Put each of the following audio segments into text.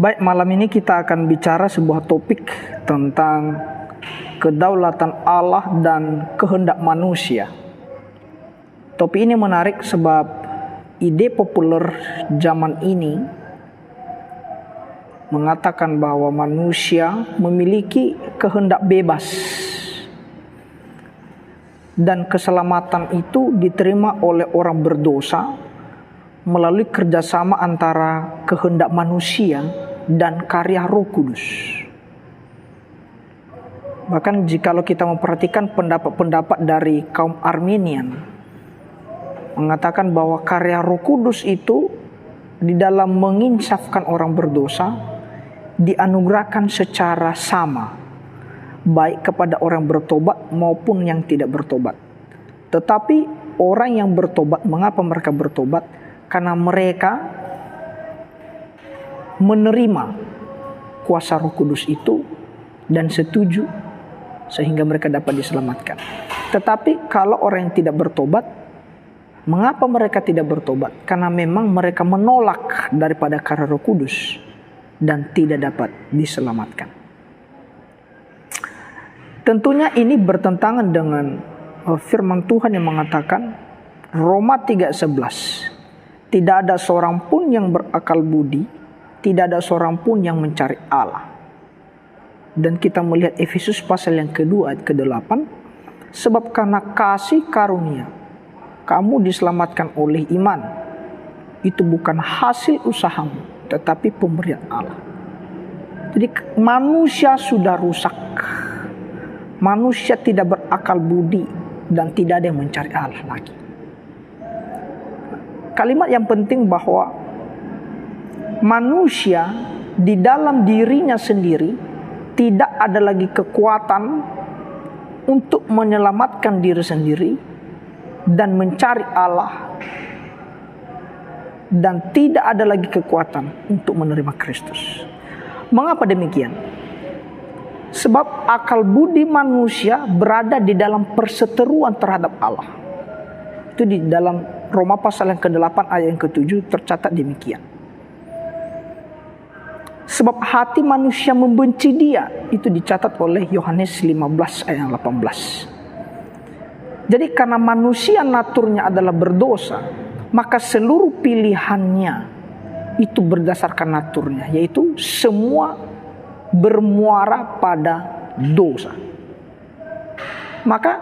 Baik, malam ini kita akan bicara sebuah topik tentang kedaulatan Allah dan kehendak manusia. Topik ini menarik sebab ide populer zaman ini mengatakan bahwa manusia memiliki kehendak bebas dan keselamatan itu diterima oleh orang berdosa melalui kerjasama antara kehendak manusia dan karya Roh Kudus. Bahkan jikalau kita memperhatikan pendapat-pendapat dari kaum Arminian mengatakan bahwa karya Roh Kudus itu di dalam menginsafkan orang berdosa dianugerahkan secara sama, baik kepada orang bertobat maupun yang tidak bertobat. Tetapi orang yang bertobat, mengapa mereka bertobat? Karena mereka menerima kuasa Roh Kudus itu dan setuju sehingga mereka dapat diselamatkan. Tetapi kalau orang yang tidak bertobat, mengapa mereka tidak bertobat? Karena memang mereka menolak daripada karya Roh Kudus dan tidak dapat diselamatkan. Tentunya ini bertentangan dengan firman Tuhan yang mengatakan Roma 3:11. Tidak ada seorang pun yang berakal budi, tidak ada seorang pun yang mencari Allah. Dan kita melihat Efesus pasal yang kedua ayat ke-8, sebab karena kasih karunia kamu diselamatkan oleh iman. Itu bukan hasil usahamu, tetapi pemberian Allah. Jadi manusia sudah rusak. Manusia tidak berakal budi dan tidak ada yang mencari Allah lagi. Kalimat yang penting bahwa manusia di dalam dirinya sendiri tidak ada lagi kekuatan untuk menyelamatkan diri sendiri dan mencari Allah, dan tidak ada lagi kekuatan untuk menerima Kristus. Mengapa demikian? Sebab akal budi manusia berada di dalam perseteruan terhadap Allah. Itu di dalam Roma pasal yang ke-8 ayat yang ke-7 tercatat demikian. Sebab hati manusia membenci dia, itu dicatat oleh Yohanes 15 ayat 18. Jadi karena manusia naturnya adalah berdosa, maka seluruh pilihannya itu berdasarkan naturnya, yaitu semua bermuara pada dosa. Maka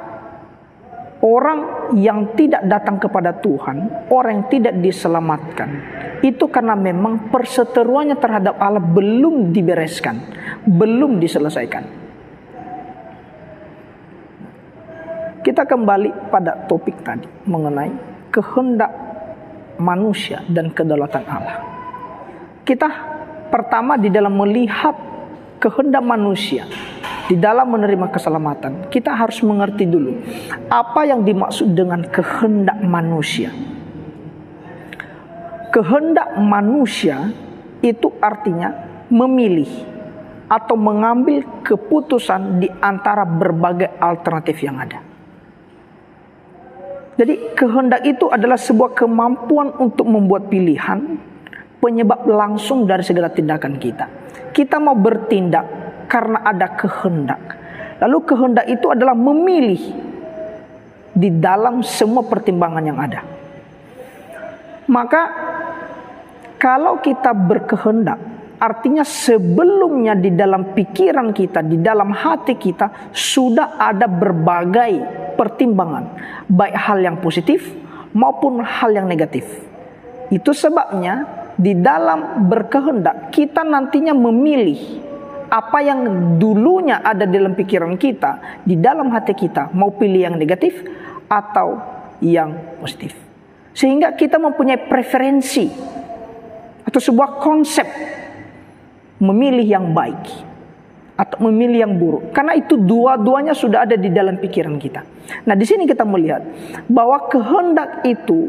orang yang tidak datang kepada Tuhan, orang yang tidak diselamatkan, itu karena memang perseteruannya terhadap Allah belum dibereskan, belum diselesaikan. Kita kembali pada topik tadi mengenai kehendak manusia dan kedaulatan Allah. Kita pertama di dalam melihat kehendak manusia di dalam menerima keselamatan, kita harus mengerti dulu apa yang dimaksud dengan kehendak manusia. Kehendak manusia itu artinya memilih atau mengambil keputusan di antara berbagai alternatif yang ada. Jadi kehendak itu adalah sebuah kemampuan untuk membuat pilihan, penyebab langsung dari segala tindakan kita. Kita mau bertindak karena ada kehendak. Lalu kehendak itu adalah memilih di dalam semua pertimbangan yang ada. Maka kalau kita berkehendak, artinya sebelumnya di dalam pikiran kita, di dalam hati kita sudah ada berbagai pertimbangan, baik hal yang positif maupun hal yang negatif. Itu sebabnya di dalam berkehendak kita nantinya memilih apa yang dulunya ada dalam pikiran kita, di dalam hati kita, mau pilih yang negatif atau yang positif. Sehingga kita mempunyai preferensi atau sebuah konsep memilih yang baik atau memilih yang buruk. Karena itu dua-duanya sudah ada di dalam pikiran kita. Nah, di sini kita melihat bahwa kehendak itu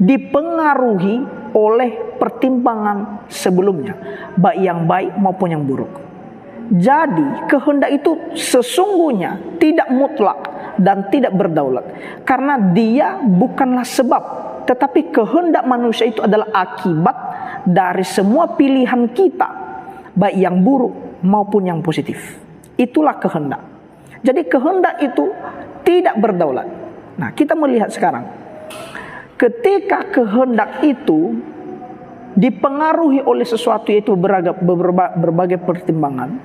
dipengaruhi oleh pertimbangan sebelumnya, baik yang baik maupun yang buruk. Jadi kehendak itu sesungguhnya tidak mutlak dan tidak berdaulat, karena dia bukanlah sebab, tetapi kehendak manusia itu adalah akibat dari semua pilihan kita baik yang buruk maupun yang positif. Itulah kehendak. Jadi kehendak itu tidak berdaulat. Nah, kita melihat sekarang, ketika kehendak itu dipengaruhi oleh sesuatu, yaitu berbagai pertimbangan,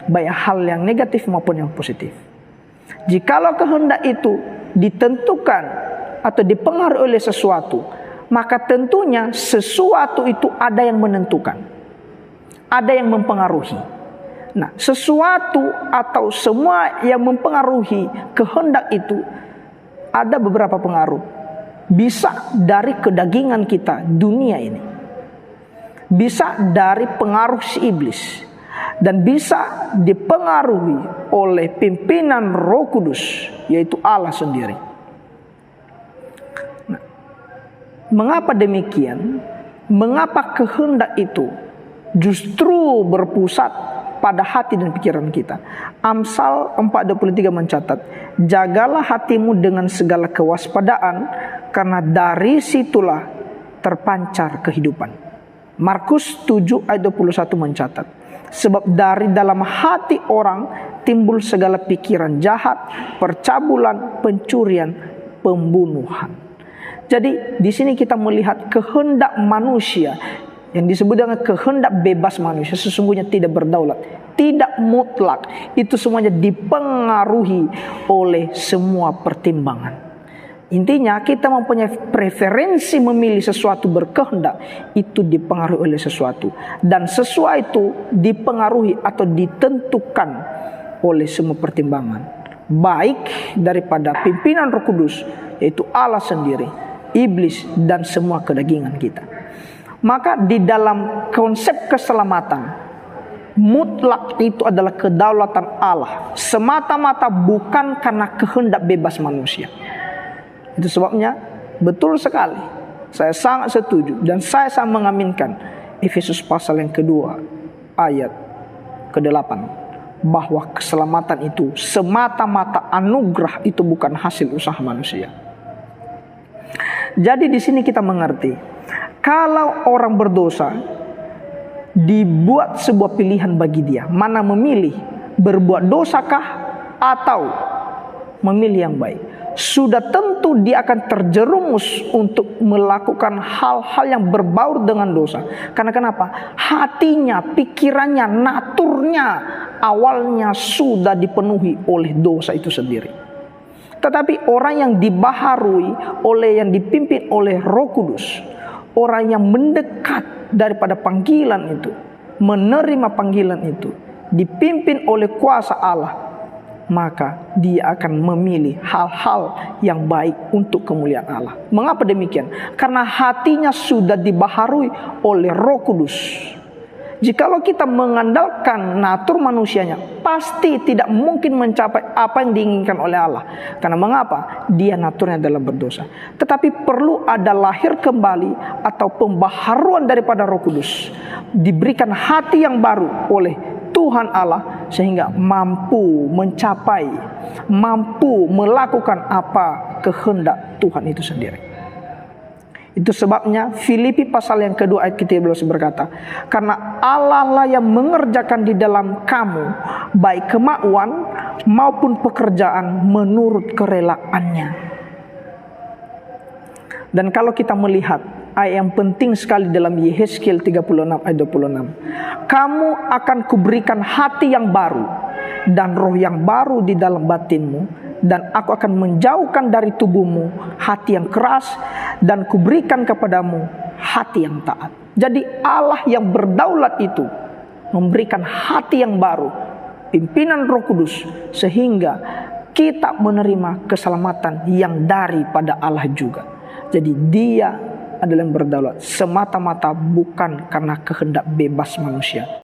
baik hal yang negatif maupun yang positif. Jikalau kehendak itu ditentukan atau dipengaruhi oleh sesuatu, maka tentunya sesuatu itu ada yang menentukan, ada yang mempengaruhi. Nah, sesuatu atau semua yang mempengaruhi kehendak itu ada beberapa pengaruh. Bisa dari kedagingan kita, dunia ini. Bisa dari pengaruh si iblis. Dan bisa dipengaruhi oleh pimpinan Roh Kudus, yaitu Allah sendiri. Nah, mengapa demikian? Mengapa kehendak itu justru berpusat pada hati dan pikiran kita? Amsal 4:23 mencatat, jagalah hatimu dengan segala kewaspadaan, karena dari situlah terpancar kehidupan. Markus 7:21 mencatat, sebab dari dalam hati orang timbul segala pikiran jahat, percabulan, pencurian, pembunuhan. Jadi di sini kita melihat kehendak manusia yang disebut dengan kehendak bebas manusia sesungguhnya tidak berdaulat, tidak mutlak. Itu semuanya dipengaruhi oleh semua pertimbangan. Intinya kita mempunyai preferensi memilih sesuatu berkehendak, itu dipengaruhi oleh sesuatu. Dan sesuatu itu dipengaruhi atau ditentukan oleh semua pertimbangan. Baik daripada pimpinan Roh Kudus, yaitu Allah sendiri, iblis, dan semua kedagingan kita. Maka di dalam konsep keselamatan, mutlak itu adalah kedaulatan Allah, semata-mata bukan karena kehendak bebas manusia. Itu sebabnya betul sekali, saya sangat setuju dan saya sangat mengaminkan Efesus pasal yang kedua ayat ke-8, bahwa keselamatan itu semata-mata anugerah, itu bukan hasil usaha manusia. Jadi di sini kita mengerti, kalau orang berdosa dibuat sebuah pilihan bagi dia, mana memilih berbuat dosakah atau memilih yang baik, sudah tentu dia akan terjerumus untuk melakukan hal-hal yang berbaur dengan dosa. Karena kenapa? Hatinya, pikirannya, naturnya awalnya sudah dipenuhi oleh dosa itu sendiri. Tetapi orang yang dibaharui oleh, yang dipimpin oleh Roh Kudus, orang yang mendekat daripada panggilan itu, menerima panggilan itu, dipimpin oleh kuasa Allah, maka dia akan memilih hal-hal yang baik untuk kemuliaan Allah. Mengapa demikian? Karena hatinya sudah dibaharui oleh Roh Kudus. Jikalau kita mengandalkan natur manusianya, pasti tidak mungkin mencapai apa yang diinginkan oleh Allah. Karena mengapa? Dia naturnya adalah berdosa. Tetapi perlu ada lahir kembali atau pembaharuan daripada Roh Kudus. Diberikan hati yang baru oleh Tuhan Allah, sehingga mampu mencapai, mampu melakukan apa kehendak Tuhan itu sendiri. Itu sebabnya Filipi pasal yang kedua ayat ke-13 berkata, karena Allah lah yang mengerjakan di dalam kamu baik kemauan maupun pekerjaan menurut kerelaannya. Dan kalau kita melihat ayat yang penting sekali dalam Yehezkiel 36 ayat 26, kamu akan kuberikan hati yang baru dan roh yang baru di dalam batinmu, dan aku akan menjauhkan dari tubuhmu hati yang keras, dan kuberikan kepadamu hati yang taat. Jadi Allah yang berdaulat itu memberikan hati yang baru, pimpinan Roh Kudus, sehingga kita menerima keselamatan yang daripada Allah juga. Jadi dia adalah yang berdaulat semata-mata bukan karena kehendak bebas manusia.